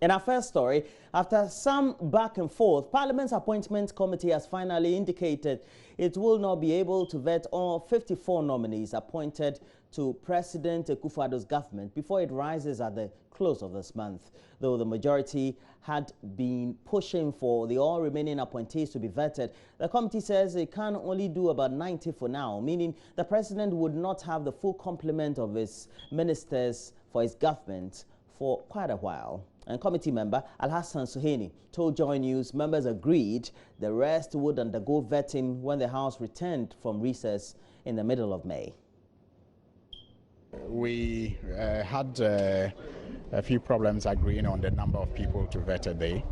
In our first story, after some back and forth, Parliament's Appointments Committee has finally indicated it will not be able to vet all 54 nominees appointed to President Akufo-Addo's government before it rises at the close of this month. Though the majority had been pushing for the all remaining appointees to be vetted, the committee says it can only do about 90 for now, meaning the president would not have the full complement of his ministers for his government for quite a while. And committee member Al-Hassan Suhaini told Joy News members agreed the rest would undergo vetting when the House returned from recess in the middle of May. We had a few problems agreeing on the number of people to vet a day.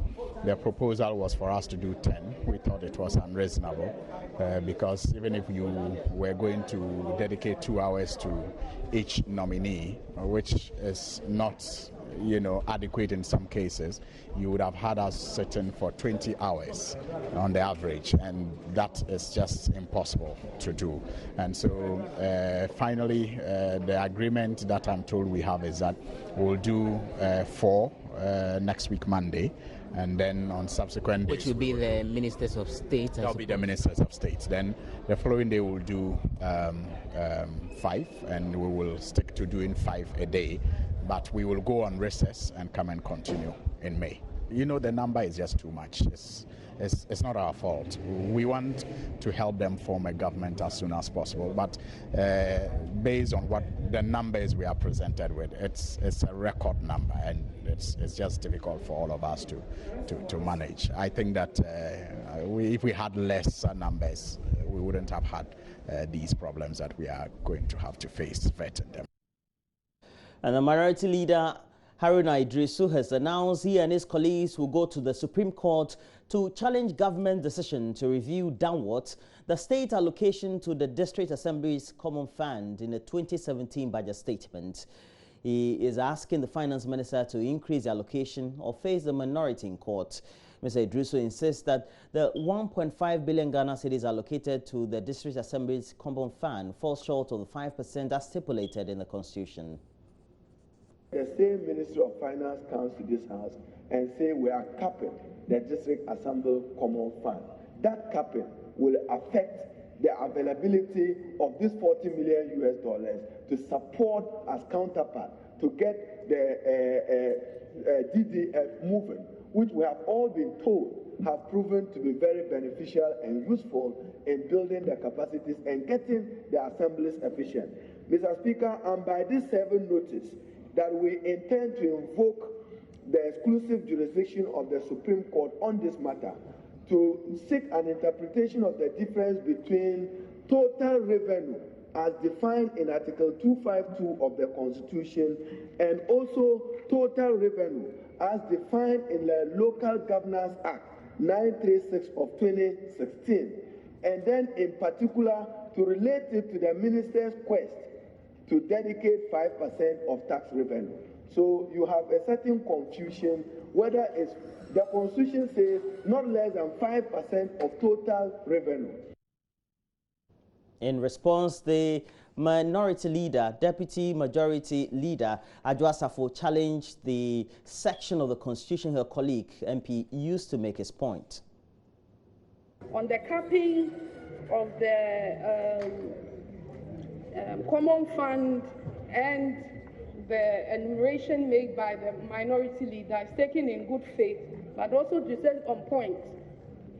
The proposal was for us to do 10. We thought it was unreasonable because even if you were going to dedicate 2 hours to each nominee, which is not adequate in some cases, you would have had us sitting for 20 hours on the average, and that is just impossible to do. And so finally the agreement that I'm told we have is that we'll do 4 next week Monday, and then on subsequent days, which will be the ministers of state. That'll be the ministers of state. Then the following day we'll do 5, and we will stick to doing 5 a day. But we will go on recess and come and continue in May. The number is just too much. It's not our fault. We want to help them form a government as soon as possible, but based on what the numbers we are presented with, it's a record number, and it's just difficult for all of us to manage. I think that if we had less numbers, we wouldn't have had these problems that we are going to have to face vetting them. And the minority leader, Haruna Idrisu, has announced he and his colleagues will go to the Supreme Court to challenge government decision to review downwards the state allocation to the District Assembly's Common Fund in the 2017 budget statement. He is asking the Finance Minister to increase the allocation or face the minority in court. Mr. Idrisu insists that the 1.5 billion Ghana cedis allocated to the District Assembly's Common Fund falls short of the 5% as stipulated in the Constitution. The same Ministry of Finance comes to this house and say we are capping the District Assembly Common Fund. That capping will affect the availability of this $40 million to support as counterpart to get the DDF moving, which we have all been told have proven to be very beneficial and useful in building the capacities and getting the assemblies efficient. Mr. Speaker, and by this 7 notice, that we intend to invoke the exclusive jurisdiction of the Supreme Court on this matter to seek an interpretation of the difference between total revenue as defined in Article 252 of the Constitution and also total revenue as defined in the Local Governance Act 936 of 2016, and then in particular to relate it to the Minister's quest to dedicate 5% of tax revenue. So you have a certain confusion whether it's the Constitution says not less than 5% of total revenue. In response, the minority leader, Deputy Majority Leader Adjo Asafo, challenged the section of the Constitution her colleague MP used to make his point. On the capping of the Common Fund and the enumeration made by the minority leader is taken in good faith, but also to say on point.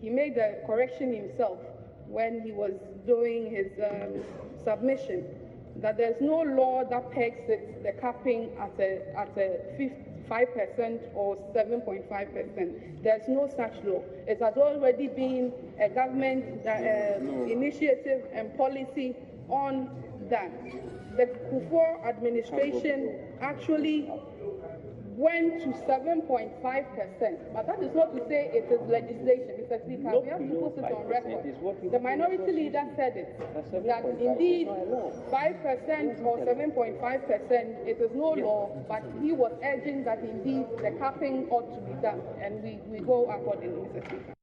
He made the correction himself when he was doing his submission, that there's no law that pegs the capping at a 5% or 7.5%. There's no such law. It has already been a government initiative and policy on that. The Kufuor administration actually went to 7.5%, but that is not to say it is legislation, Mr. Speaker. We have to put it on record. The minority leader said it, that indeed 5% or 7.5%, it is no law, but he was urging that indeed the capping ought to be done, and we go accordingly, Mr. Speaker.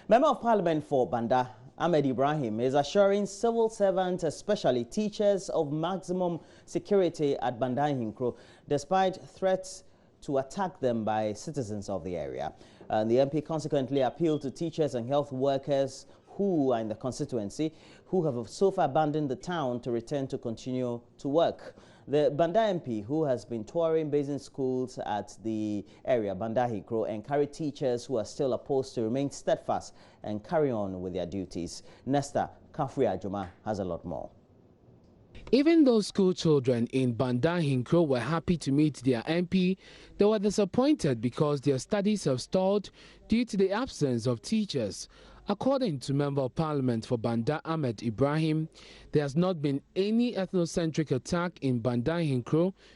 Member of Parliament for Banda, Ahmed Ibrahim, is assuring civil servants, especially teachers, of maximum security at Banda Hinkro, despite threats to attack them by citizens of the area. And the MP consequently appealed to teachers and health workers who are in the constituency who have so far abandoned the town to return to continue to work. The Banda MP, who has been touring basic schools at the area, Banda, encouraged teachers who are still opposed to remain steadfast and carry on with their duties. Nesta Kafri-Ajuma has a lot more. Even though school children in Banda were happy to meet their MP, they were disappointed because their studies have stalled due to the absence of teachers. According to Member of Parliament for Banda, Ahmed Ibrahim, there has not been any ethnocentric attack in Banda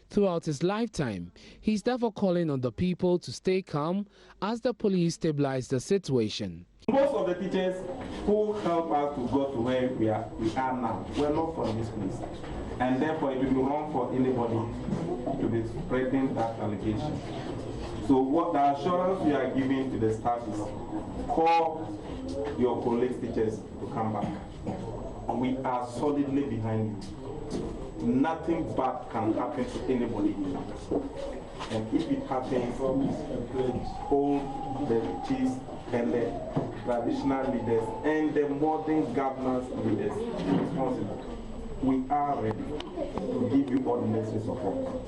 throughout his lifetime. He's therefore calling on the people to stay calm as the police stabilize the situation. Most of the teachers who help us to go to where we are now were not from this place. And therefore it will be wrong for anybody to be spreading that allegation. So what the assurance we are giving to the staff is call your colleagues teachers to come back. We are solidly behind you. Nothing bad can happen to anybody here. And if it happens, hold the chiefs and the traditional leaders and the modern governance leaders responsible. We are ready to give you all the necessary support.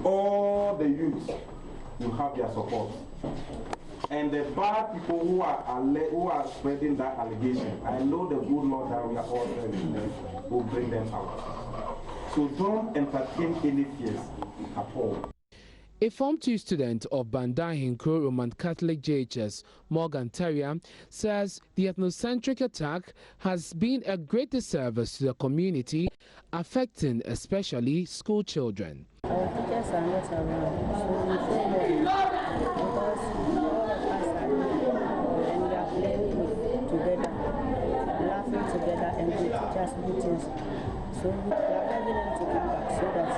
All the youths, you have their support. And the bad people who are spreading that allegation, I know the good Lord that we are all serving them will bring them out. So don't entertain any fears at all. A Form 2 student of Banda Roman Catholic JHS, Morgan Terrier, says the ethnocentric attack has been a great disservice to the community, affecting especially school children. Our teachers are not around, so we feel worried because all of us are here and we are playing together, laughing together, and we teach us good things. So we are begging them to come back so that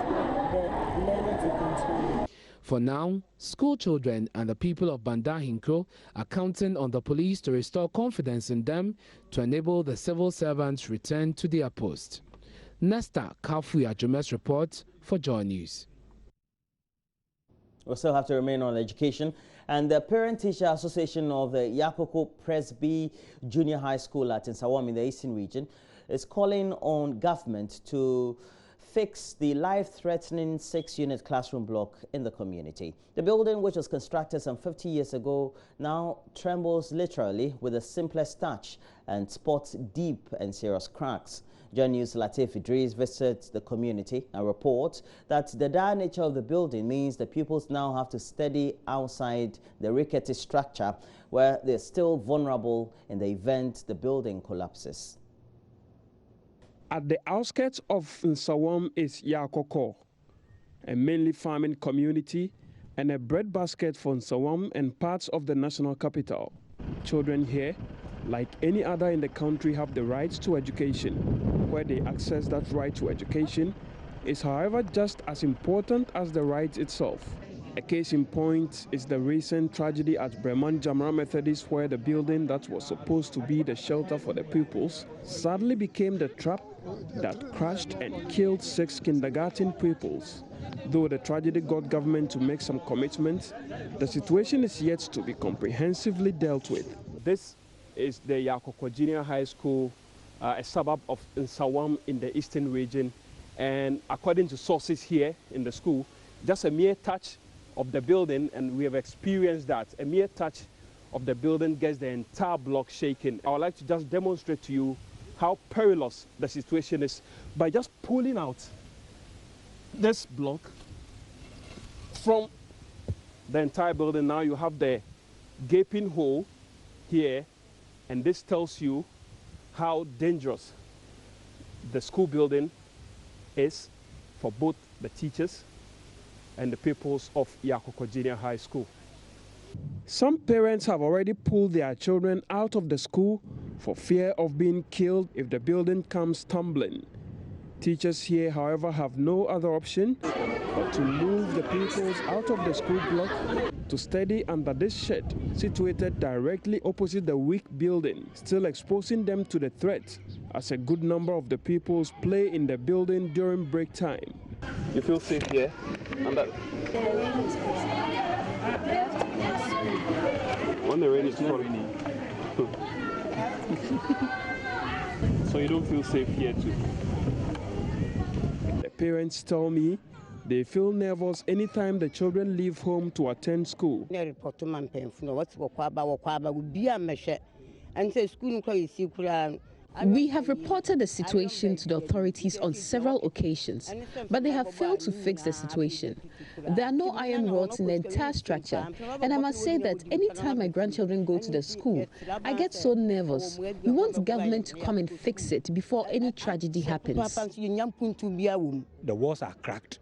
the learning will continue. For now, school children and the people of Banda are counting on the police to restore confidence in them to enable the civil servants return to their post. Nesta Kafri-Ajuma's report for Joy News. We'll still have to remain on education. And the Parent-Teacher Association of the Yakoko Presby Junior High School at Nsawam in the Eastern Region is calling on government to fix the life-threatening 6-unit classroom block in the community. The building, which was constructed some 50 years ago, now trembles literally with the simplest touch and spots deep and serious cracks. John News' Latif Idris visits the community and reports that the dire nature of the building means the pupils now have to study outside the rickety structure, where they're still vulnerable in the event the building collapses. At the outskirts of Nsawam is Yakoko, a mainly farming community and a breadbasket for Nsawam and parts of the national capital. Children here, like any other in the country, have the right to education. Where they access that right to education is, however, just as important as the right itself. A case in point is the recent tragedy at Breman Jamra Methodist, where the building that was supposed to be the shelter for the pupils sadly became the trap that crashed and killed 6 kindergarten pupils. Though the tragedy got government to make some commitments, the situation is yet to be comprehensively dealt with. This is the Yakoko Junior High School, a suburb of Nsawam in the Eastern Region, and according to sources here in the school, just a mere touch of the building, and we have experienced that, a mere touch of the building gets the entire block shaken. I would like to just demonstrate to you how perilous the situation is by just pulling out this block from the entire building. Now you have the gaping hole here, and this tells you how dangerous the school building is for both the teachers and the pupils of Yakoko Junior High School. Some parents have already pulled their children out of the school for fear of being killed if the building comes tumbling. Teachers here, however, have no other option but to move the pupils out of the school block to study under this shed situated directly opposite the weak building, still exposing them to the threat as a good number of the pupils play in the building during break time. You feel safe here? When the rain is falling. So you don't feel safe here too? The parents tell me they feel nervous anytime the children leave home to attend school. We have reported the situation to the authorities on several occasions, but they have failed to fix the situation. There are no iron rods in the entire structure, and I must say that anytime my grandchildren go to the school, I get so nervous. We want government to come and fix it before any tragedy happens. The walls are cracked,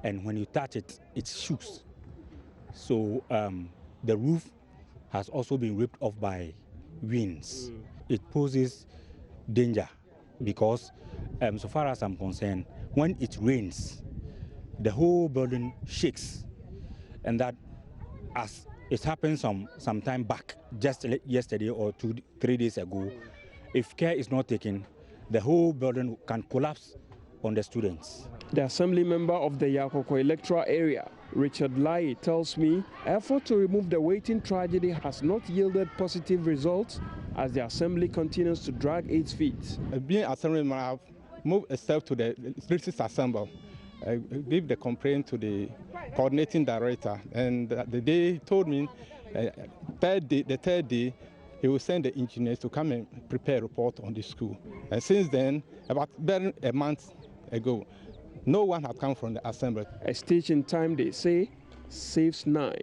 and when you touch it, it shoots. So the roof has also been ripped off by winds. It poses danger because, so far as I'm concerned, when it rains, the whole building shakes, and that, as it happened some time back, just yesterday or 2-3 days ago, if care is not taken, the whole building can collapse on the students. The assembly member of the Yakoko electoral area, Richard Lai, tells me effort to remove the waiting tragedy has not yielded positive results as the assembly continues to drag its feet. Being assemblyman, I've moved a step to the district assembly. I gave the complaint to the coordinating director, and they told me the third day he will send the engineers to come and prepare a report on the school. And since then, about a month ago, no one has come from the assembly. A stitch in time, they say, saves 9.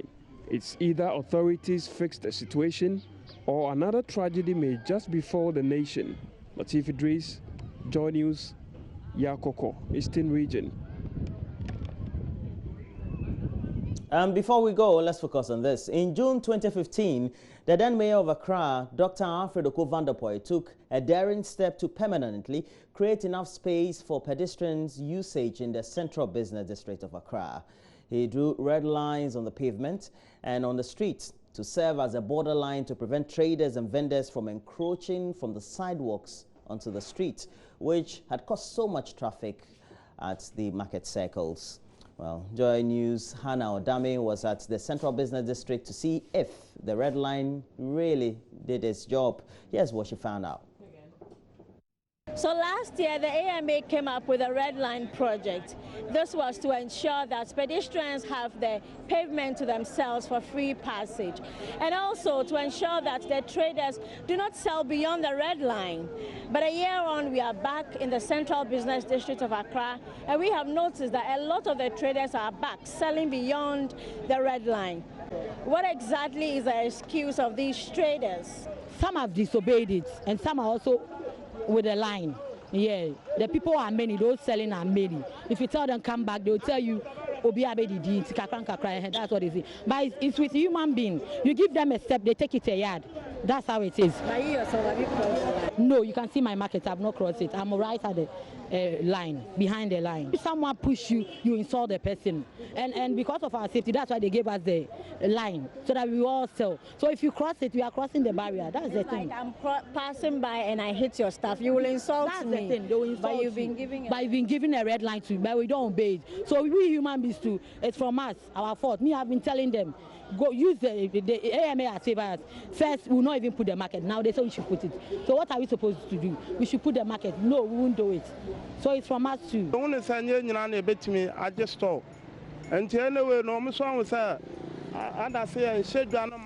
It's either authorities fix the situation or another tragedy may just befall the nation. Latif Idris, Joy News, Yakoko, Eastern Region. Before we go, let's focus on this. In June 2015, the then mayor of Accra, Dr. Alfred Vanderpoy, took a daring step to permanently create enough space for pedestrians' usage in the central business district of Accra. He drew red lines on the pavement and on the streets to serve as a borderline to prevent traders and vendors from encroaching from the sidewalks onto the street, which had caused so much traffic at the market circles. Well, Joy News' Hannah Odame was at the Central Business District to see if the red line really did its job. Here's what she found out. So last year, the AMA came up with a red line project. This was to ensure that pedestrians have the pavement to themselves for free passage, and also to ensure that the traders do not sell beyond the red line. But a year on, we are back in the Central Business District of Accra, and we have noticed that a lot of the traders are back selling beyond the red line. What exactly is the excuse of these traders? Some have disobeyed it, and some are also with a line. Yeah, the people are many, those selling are many. If you tell them come back, they'll tell you that's what they say. But it's with human being. You give them a step, they take it a yard. That's how it is. By you yourself, have you crossed the line? No, you can see my market. I've not crossed it. I'm right at the line, behind the line. If someone push you, you insult the person. And because of our safety, that's why they gave us the line, so that we all sell. So if you cross it, we are crossing the barrier. That's the thing. Like I'm passing by and I hit your stuff, you will insult that's me. The thing. They will insult but you've been giving a red line to, but we don't obey it. So we human beings too, it's from us, our fault. Me, I've been telling them, go use the AMA as favors. First, we will not even put the market. Now they say we should put it. So what are we supposed to do? We should put the market. No, we won't do it. So it's from us too. I just stop. And anyway, no,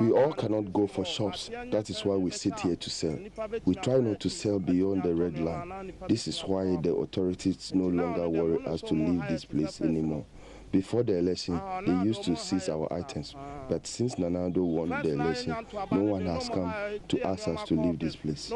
we all cannot go for shops. That is why we sit here to sell. We try not to sell beyond the red line. This is why the authorities no longer worry us to leave this place anymore. Before the election, they used to seize our items, but since Nanado won the election, no one has come to ask us to leave this place.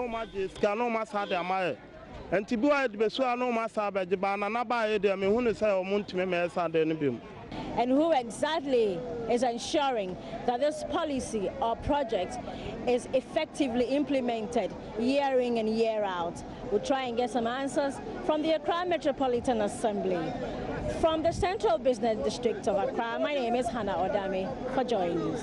And who exactly is ensuring that this policy or project is effectively implemented year in and year out? We'll try and get some answers from the Accra Metropolitan Assembly. From the Central Business District of Accra, my name is Hannah Odame for Joy News.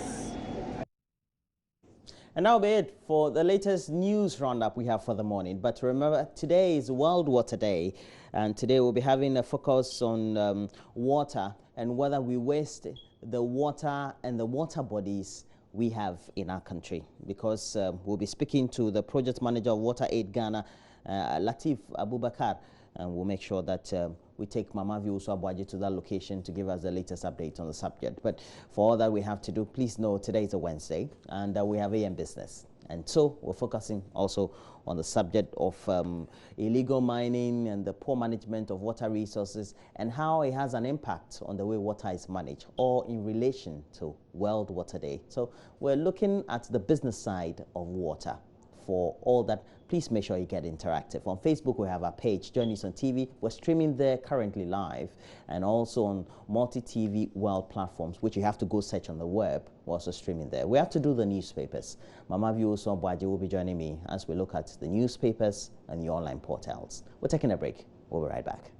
And that'll be it for the latest news roundup we have for the morning. But remember, today is World Water Day, and today we'll be having a focus on water and whether we waste the water and the water bodies we have in our country. Because we'll be speaking to the project manager of Water Aid Ghana, Latif Abubakar, and we'll make sure that we take Mama Viuso Abwaji to that location to give us the latest update on the subject. But for all that we have to do, please know today is a Wednesday and we have AM business. And so we're focusing also on the subject of illegal mining and the poor management of water resources and how it has an impact on the way water is managed, or in relation to World Water Day. So we're looking at the business side of water. For all that, please make sure you get interactive. On Facebook, we have our page, Join Us on TV. We're streaming there currently live, and also on multi-TV world platforms, which you have to go search on the web. We're also streaming there. We have to do the newspapers. Mama Viuso Abwaji will be joining me as we look at the newspapers and the online portals. We're taking a break. We'll be right back.